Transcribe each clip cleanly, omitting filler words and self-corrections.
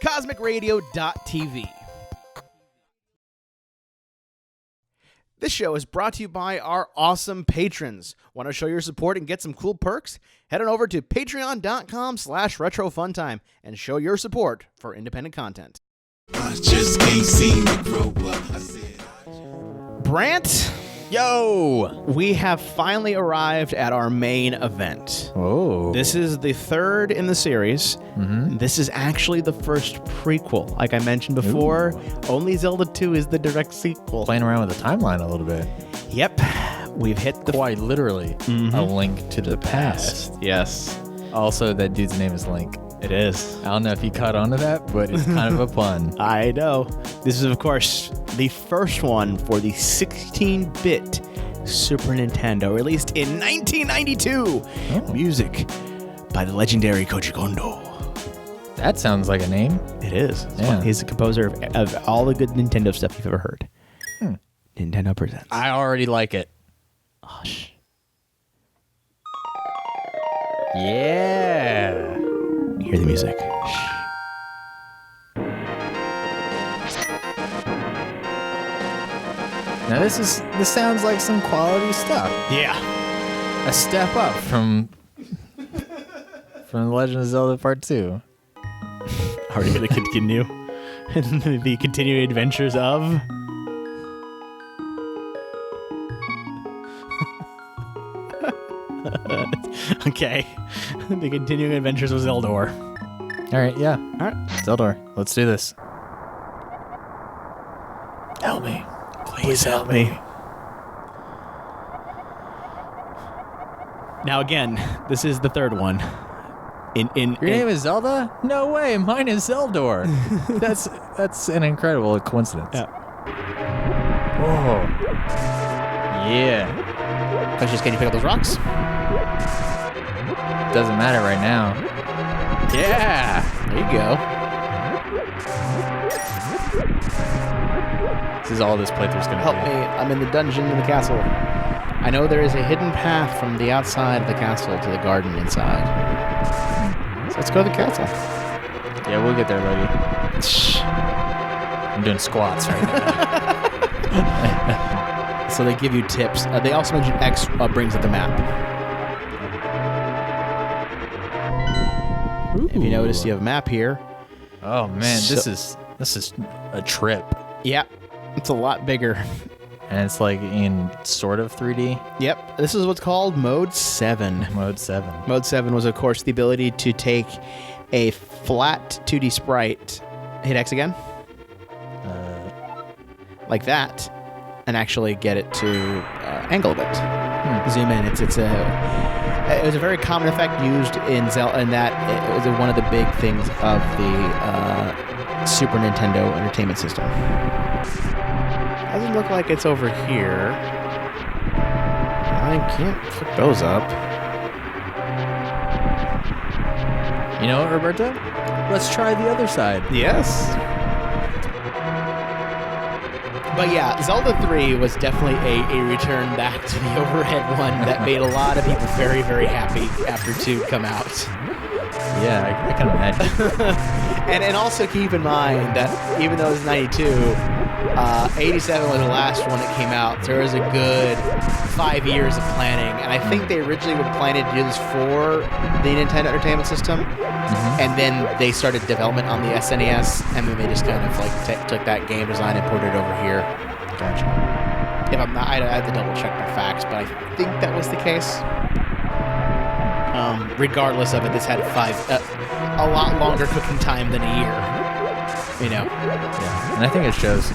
CosmicRadio.TV. This show is brought to you by our awesome patrons. Want to show your support and get some cool perks? Head on over to patreon.com/retrofuntime and show your support for independent content. I just can't see me grow up. Brandt, Yo! we have finally arrived at our main event. Oh. This is the third in the series. Mm-hmm. This is actually the first prequel. Like I mentioned before, only Zelda 2 is the direct sequel. Playing around with the timeline a little bit. Yep. We've hit the... Quite literally a link to the past. Yes. Also, that dude's name is Link. It is. I don't know if you caught on to that, but it's kind of a pun. I know. This is, of course, the first one for the 16-bit Super Nintendo, released in 1992. Oh. Music by the legendary Koji Kondo. That sounds like a name. It is. Yeah. He's the composer of all the good Nintendo stuff you've ever heard. Nintendo presents. I already like it. Oh, shh. Yeah. Hear the music. Now this sounds like some quality stuff. Yeah. A step up from The Legend of Zelda Part 2. Are we going to continue the continuing adventures of... Okay. The continuing adventures of Zeldor. All right, yeah. All right. Zeldor, let's do this. Help me. Please help me. Now again, this is the third one. Your name is Zelda? No way, mine is Zeldor. That's an incredible coincidence. Yeah. Whoa. Yeah. Just can you pick up those rocks? Doesn't matter right now. Yeah. There you go. This is all this playthrough's gonna Help be. me. I'm in the dungeon in the castle. I know there is a hidden path from the outside of the castle to the garden inside. So let's go to the castle. Yeah, we'll get there, lady. I'm doing squats right now. So they give you tips. They also mention X brings up the map. If you notice, you have a map here. Oh man, this is a trip. Yeah, it's a lot bigger. And it's like in sort of 3D. Yep, this is what's called Mode 7. Mode 7. Mode 7 was, of course, the ability to take a flat 2D sprite, hit X again, like that, and actually get it to angle a bit. Zoom in. It was a very common effect used in Zelda, and that it was one of the big things of the Super Nintendo Entertainment System. Doesn't look like it's over here. I can't flip those up. You know what, Roberto? Let's try the other side. Yes. But yeah, Zelda 3 was definitely a return back to the overhead one that made a lot of people very, very happy after 2 come out. Yeah, I can imagine. and also keep in mind that even though it was 92, 87 was the last one that came out. So there was a good 5 years of planning. And I think they originally were planning to do this for the Nintendo Entertainment System. And then they started development on the SNES. And then they just kind of like took that game design and put it over here. Gotcha. If I'm not, I have to double check my facts, but I think that was the case. Regardless of it, this had a lot longer cooking time than a year. You know. Yeah, and I think it shows.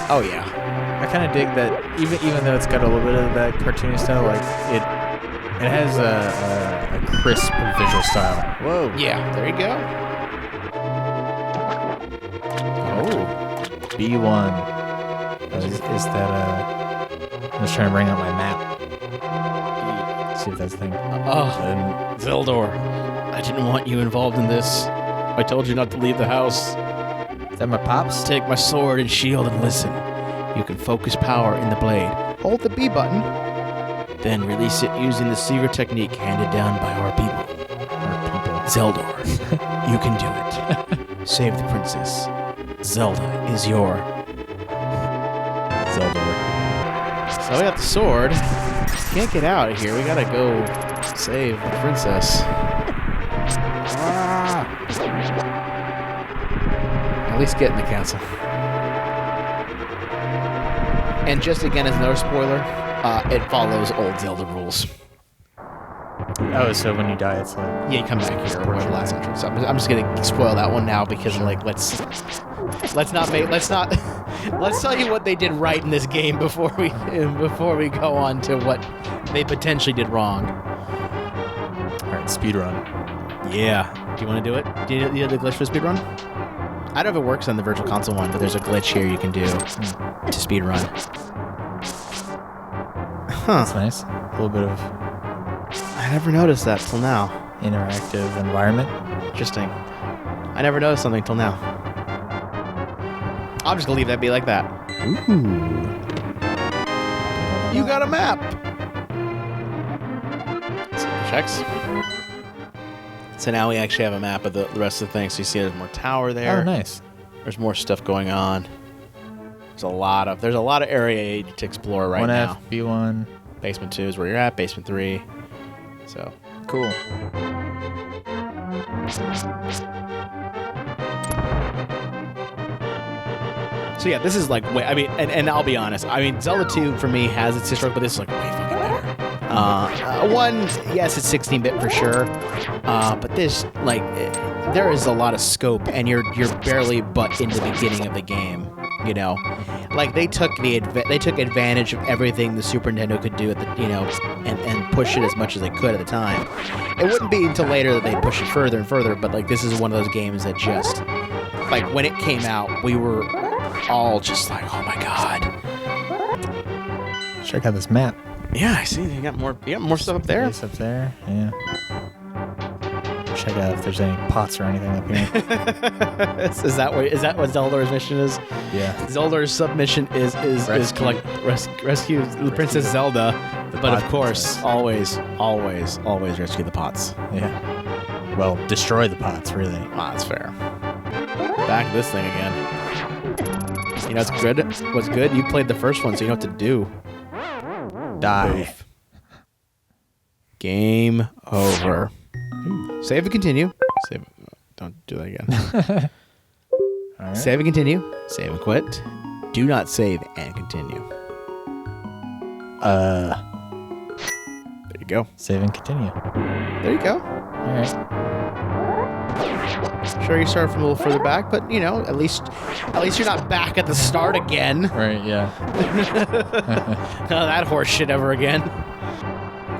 Oh yeah. I kind of dig that even though it's got a little bit of that cartoony style, like it has a crisp visual style. Whoa. Yeah. There you go. Oh. B1. Is that I'm just trying to bring up my map. See if that's the thing. Zeldor, I didn't want you involved in this. I told you not to leave the house. Is that my pops? Take my sword and shield and listen. You can focus power in the blade. Hold the B button. Then release it using the secret technique handed down by our people. Our people. Zeldor, you can do it. Save the princess. Zelda is your... Zelda. So we got the sword. Can't get out of here. We gotta go save the princess. At least get in the castle. And just again as another spoiler, it follows old Zelda rules. Oh, so when you die, it's like... Yeah, you come back here or whatever last entrance. So I'm just gonna spoil that one now because like let's tell you what they did right in this game before we go on to what they potentially did wrong. All right, speedrun. Yeah. Do you want to do it? Do you know the glitch for speedrun? I don't know if it works on the Virtual Console one, but there's a glitch here you can do to speedrun. Huh. That's nice. A little bit of I never noticed that till now. interactive environment. Interesting. I never noticed something till now. I'm just gonna leave that be like that. Ooh. You got a map. Checks. So now we actually have a map of the rest of the things. So you see there's more tower there. Oh, nice. There's more stuff going on. There's a lot of area to explore right now. 1F, B1. Basement 2 is where you're at. Basement 3. So Cool. So yeah, this is like way. I mean, and I'll be honest. I mean, Zelda 2 for me has its history, but this is like way fucking better. One, yes, it's 16-bit for sure, but this like there is a lot of scope, and you're barely but in the beginning of the game. You know, like they took advantage of everything the Super Nintendo could do at the and push it as much as they could at the time. It wouldn't be until later that they push it further and further, but like this is one of those games that just like when it came out, we were all just like, oh my god. Check out this map. Yeah, I see. You got more stuff up there. Space up there. Yeah. Check out if there's any pots or anything up here. is that what Zelda's mission is? Yeah. Zelda's submission is rescue the Princess Zelda, but of course, always rescue the pots. Yeah. Well, destroy the pots, really. Ah, that's fair. Back this thing again. You know, it's good. What's good? You played the first one, so you know what to do. Die. Oof. Game over. Save and continue. Save. Don't do that again. All right. Save and continue. Save and quit. Do not save and continue. There you go. Save and continue. There you go. All right. Sure, you start from a little further back, but you know, at least you're not back at the start again. Right. Yeah. None of that horse shit ever again.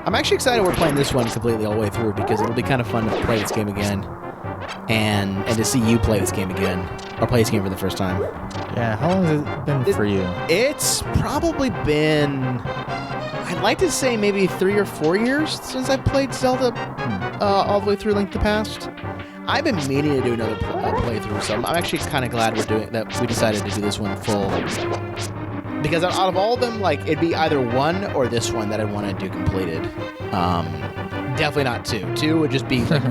I'm actually excited we're playing this one completely all the way through because it'll be kind of fun to play this game again and to see you play this game again or play this game for the first time. Yeah. How long has it been for you? It's probably been, I'd like to say maybe 3 or 4 years since I played Zelda all the way through Link to the Past. I've been meaning to do another playthrough, so I'm actually kind of glad we decided to do this one full. Because out of all of them, like, it'd be either one or this one that I'd want to do completed. Definitely not 2. 2 would just be like,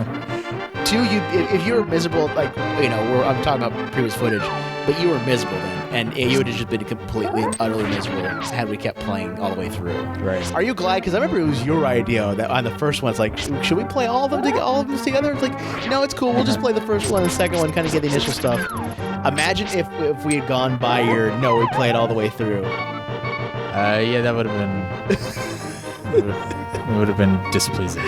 2. If you were miserable, like, you know, I'm talking about previous footage, but you were miserable then, and you would have just been completely and utterly miserable had we kept playing all the way through. Right. Are you glad? Because I remember it was your idea that on the first one, it's like, should we play all of them together? It's like, no, it's cool. We'll just play the first one and the second one, kind of get the initial stuff. Imagine if we had gone by your no, we played all the way through. Yeah, that would have been. It would have been displeasing.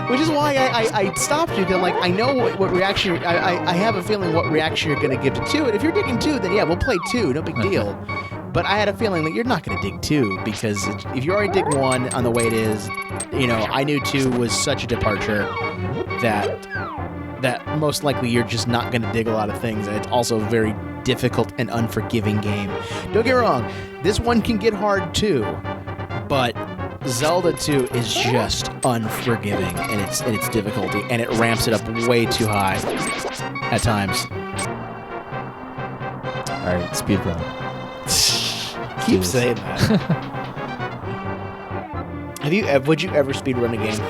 Which is why I stopped you, because I'm like, I know what reaction, I have a feeling what reaction you're going to give to 2. And if you're digging 2, then yeah, we'll play 2, no big deal. But I had a feeling that you're not going to dig 2, because if you already dig 1 on the way it is, you know, I knew 2 was such a departure that most likely you're just not going to dig a lot of things, and it's also a very difficult and unforgiving game. Don't get me wrong, this one can get hard too, but Zelda 2 is just unforgiving in its difficulty, and it ramps it up way too high at times. All right, speedrun. Keep saying that. Would you ever speedrun a game?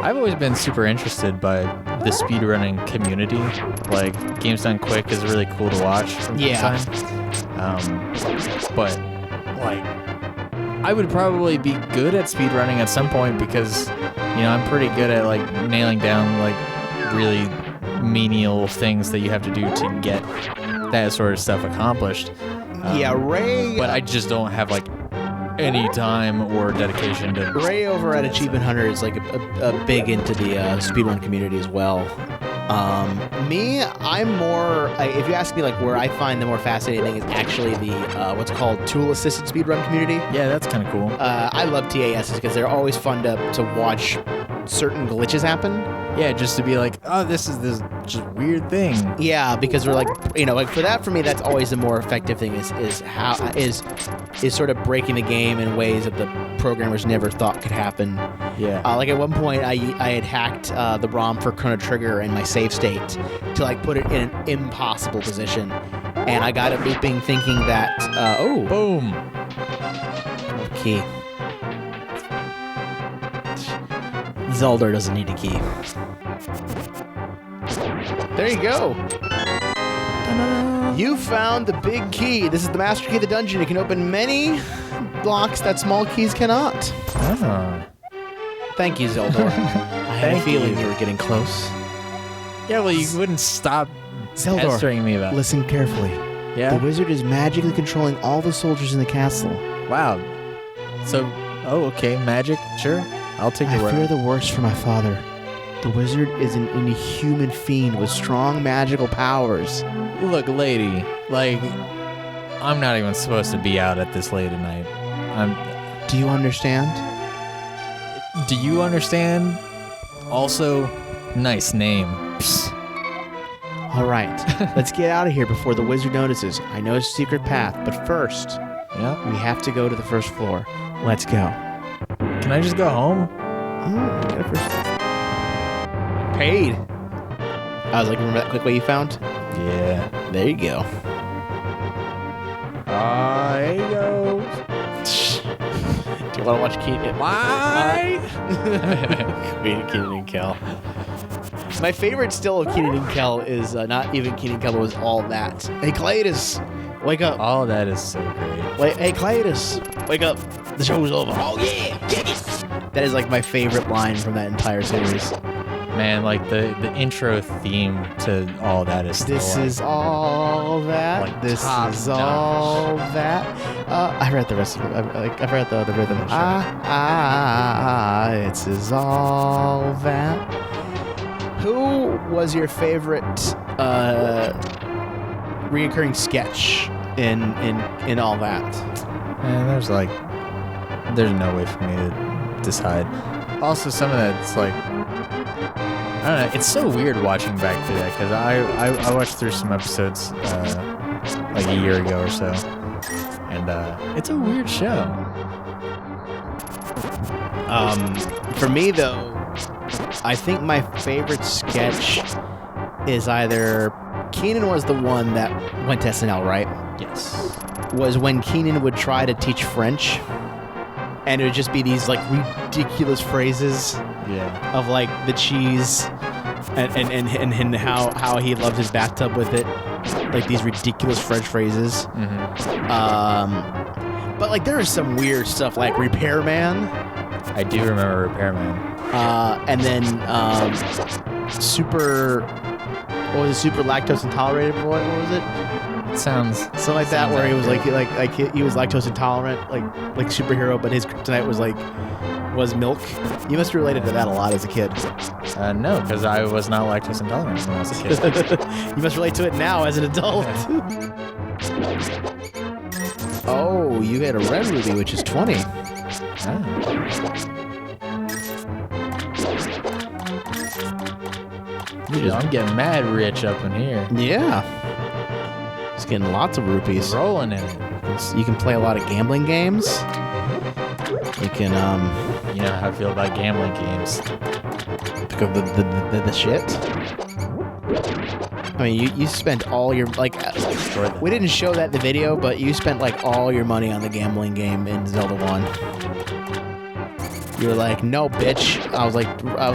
I've always been super interested by love the speedrunning community. Like, Games Done Quick is really cool to watch from time to time. But, like, I would probably be good at speedrunning at some point because, you know, I'm pretty good at, like, nailing down, like, really menial things that you have to do to get that sort of stuff accomplished. Ray... But I just don't have, like, any time or dedication to... Ray over at Achievement Hunter is, like, a big into the speedrun community as well. Me, I'm more... if you ask me, like, where I find the more fascinating thing is actually the, what's called tool-assisted speedrun community. Yeah, that's kind of cool. I love TASs because they're always fun to watch certain glitches happen. Yeah, just to be like, oh, this is this just weird thing. Yeah, because we're like, you know, like for me, that's always the more effective thing is sort of breaking the game in ways that the programmers never thought could happen. Yeah. Like at one point, I had hacked the ROM for Chrono Trigger in my save state to like put it in an impossible position, and I got it looping, thinking that Boom. Key. Zelda doesn't need a key. There you go. You found the big key. This is the master key of the dungeon. It can open many locks that small keys cannot. Oh. Thank you, Zelda. I had a feeling you were getting close. Yeah, well, you wouldn't stop pestering me about it. Listen carefully. Yeah? The wizard is magically controlling all the soldiers in the castle. Wow. So, okay, magic, sure. I'll take your word. I fear the worst for my father. The wizard is an inhuman fiend with strong magical powers. Look, lady, like, I'm not even supposed to be out at this late at night. Do you understand? Do you understand? Also, nice name. All right, let's get out of here before the wizard notices. I know it's a secret path, but first, we have to go to the first floor. Let's go. Can I just go home? Paid. I was like, remember that quick way you found? Yeah. There you go. There you go. Do you want to watch Keenan? Why? Keenan and Kel. My favorite still of Keenan and Kel is not even Keenan and Kel, but was All That. Hey, Cletus, wake up. All that is so great. Wait, hey, Cletus, wake up. The show's over. Oh, yeah. That is like my favorite line from that entire series. Man, like the intro theme to All That is still This is all that. Like this is all that. I read the rest of it. I read the rhythm. This is all that. Who was your favorite reoccurring sketch in All That? Man, there's no way for me to decide. Also, some of that's like, I don't know, it's so weird watching back through that, because I watched through some episodes like a year ago or so, and it's a weird show. For me, though, I think my favorite sketch is either Keenan was the one that went to SNL, right? Yes. Was when Keenan would try to teach French, and it would just be these like ridiculous phrases of like the cheese and how he loved his bathtub with it, like these ridiculous French phrases. But like there is some weird stuff like Repairman. I do remember Repairman. And then super lactose intolerant boy. What was it? Sounds something like that, where he was like he was lactose intolerant, like superhero, but his kryptonite was milk. You must have related to that a lot as a kid. No, because I was not lactose intolerant when I was a kid. You must relate to it now as an adult. Oh, you had a red ruby, which is 20. Dude, I'm getting mad rich up in here. Yeah. Just getting lots of rupees. Rolling in it. You can play a lot of gambling games. You can, You know how I feel about gambling games. Pick up the shit. I mean, you spent all your, like, we didn't show that in the video, but you spent, like, all your money on the gambling game in Zelda 1. You're like, no, bitch. I was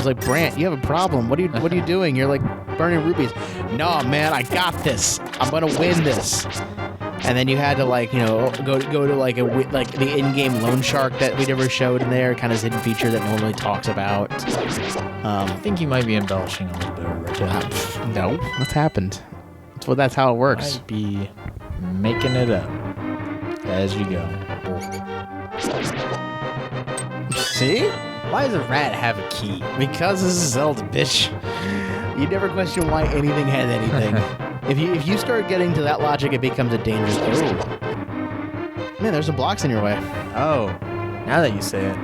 like, Brandt, you have a problem. What are you doing? You're like burning rubies. No, man, I got this. I'm gonna win this. And then you had to go to like the in-game loan shark that we never showed in there, kind of hidden feature that no one really talks about. I think you might be embellishing a little bit right now. No, what's happened? Well, that's how it works. Might be making it up as you go. See? Why does a rat have a key? Because this is Zelda, bitch. You never question why anything has anything. If you start getting to that logic, it becomes a dangerous. Oh, man, there's some blocks in your way. Oh, now that you say it.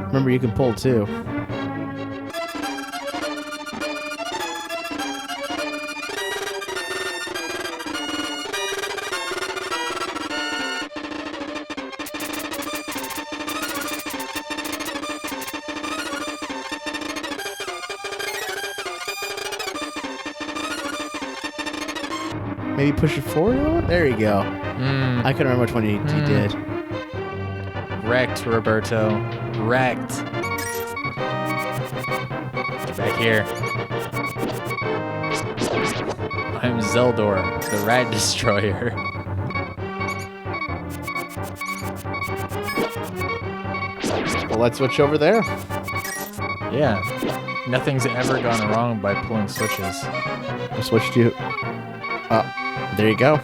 Remember, you can pull too. Maybe push it forward? There you go. I couldn't remember which one he did. Wrecked, Roberto. Wrecked. Get back here. I'm Zeldor, the Rat Destroyer. Well, let's switch over there. Yeah. Nothing's ever gone wrong by pulling switches. I switched you. There you go.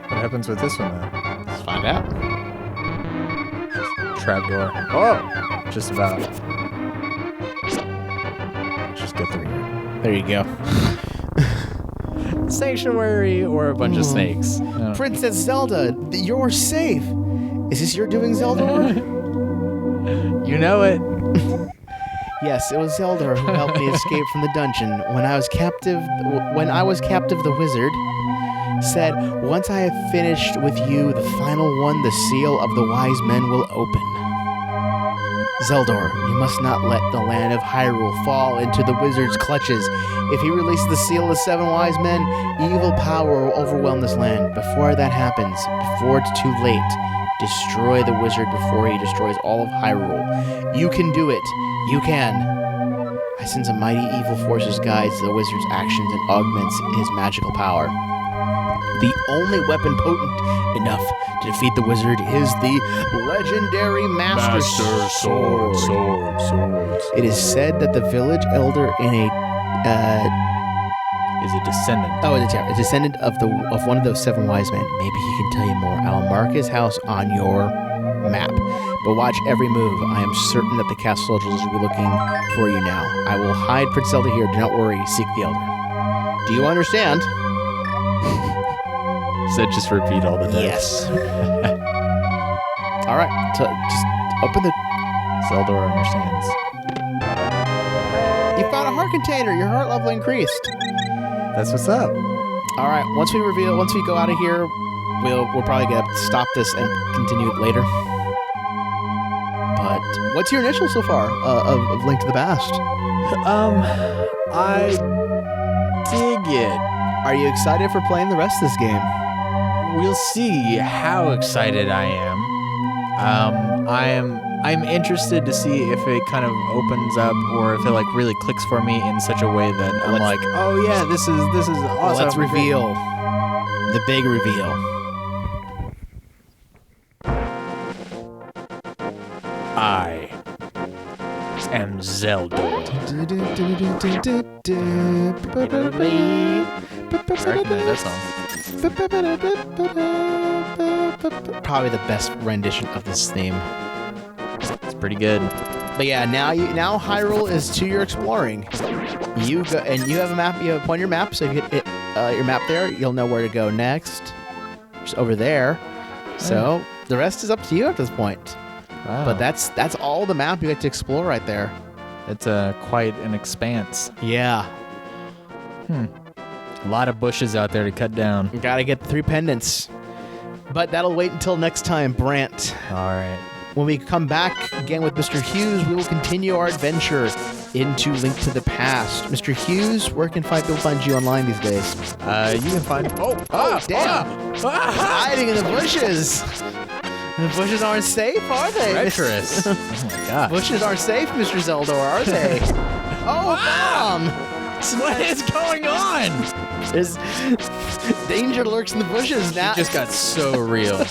What happens with this one, though? Let's find out. Trapdoor. Oh! Just about. Just get through here. There you go. Sanctuary or a bunch of snakes. Princess Zelda, you're safe. Is this your doing, Zeldor? You know it. Yes, it was Zeldor who helped me escape from the dungeon. When I was captive, the wizard said, "Once I have finished with you, the final one, the seal of the wise men will open." Zeldor, you must not let the land of Hyrule fall into the wizard's clutches. If he releases the seal of the seven wise men, evil power will overwhelm this land. Before that happens, before it's too late, destroy the wizard before he destroys all of Hyrule. You can do it. You can. I sense a mighty evil forces guides the wizard's actions and augments his magical power. The only weapon potent enough to defeat the wizard is the legendary Master Sword. It is said that the village elder in is a descendant. Oh, it's a descendant of one of those seven wise men. Maybe he can tell you more. I will mark his house on your map, but watch every move. I am certain that the castle soldiers will be looking for you now. I will hide Prince Zelda here. Do not worry. Seek the elder. Do you understand? So just repeat all the time. Yes. All right. So just open the. Zeldor understands. You found a heart container. Your heart level increased. That's what's up. All right. Once we go out of here, we'll probably get to stop this and continue it later. But what's your initial so far of Link to the Past? I dig it. Are you excited for playing the rest of this game? We'll see how excited I am. I'm interested to see if it kind of opens up or if it like really clicks for me in such a way that I'm like, oh yeah, this is awesome. Let's reveal the big reveal. I am Zelda. I recognize that song. Probably the best rendition of this theme. It's pretty good. But yeah, now Hyrule is to your exploring. You go and you have a map. You have a point on your map, so if you hit your map there, you'll know where to go next. Just over there. So the rest is up to you at this point. Wow. But that's all the map you get to explore right there. It's quite an expanse. Yeah. A lot of bushes out there to cut down. You gotta get the 3 pendants. But that'll wait until next time, Brandt. All right. When we come back again with Mr. Hughes, we will continue our adventure into Link to the Past. Mr. Hughes, where can people find you online these days? You can find... Oh, damn. Hiding in the bushes. The bushes aren't safe, are they? Treacherous. Oh, my God. Bushes aren't safe, Mr. Zelda, are they? Oh, Mom! What is going on? There's danger lurks in the bushes now. It just got so real.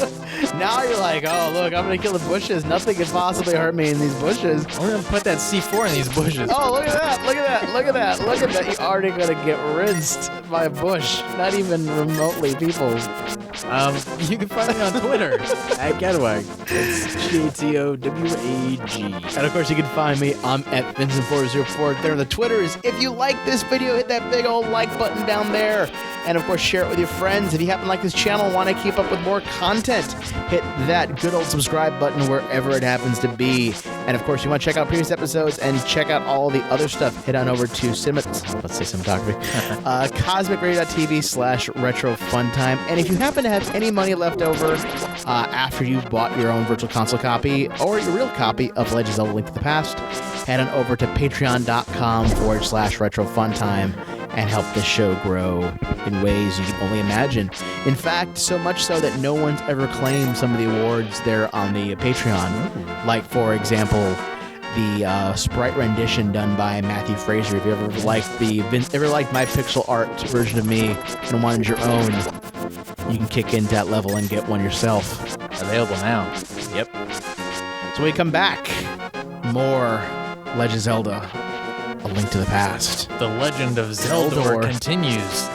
Now you're like, oh, look, I'm going to kill the bushes. Nothing can possibly hurt me in these bushes. We're going to put that C4 in these bushes. Oh, look at that. Look at that. Look at that. Look at that. You're already going to get rinsed by a bush. Not even remotely, people. You can find me on Twitter at Gadwag. It's GATOWAG. And of course, you can find me. I'm at Vincent404. There on the Twitters. If you like this video, hit that big old like button down there. And of course, share it with your friends. If you happen to like this channel and want to keep up with more content, hit that good old subscribe button wherever it happens to be. And of course, you want to check out previous episodes and check out all the other stuff, head on over to cinematography, CosmicRadio.TV/retro funtime. And if you happen to have any money left over after you've bought your own virtual console copy or your real copy of Legend of Zelda: Link to the Past, head on over to patreon.com/retro funtime and help this show grow in ways you can only imagine. In fact, so much so that no one's ever claimed some of the awards there on the Patreon. Like, for example, the sprite rendition done by Matthew Fraser. If you ever liked my pixel art version of me and wanted your own, you can kick into that level and get one yourself. Available now. Yep. So when we come back, more Legend of Zelda: A Link to the Past. The Legend of Zelda continues.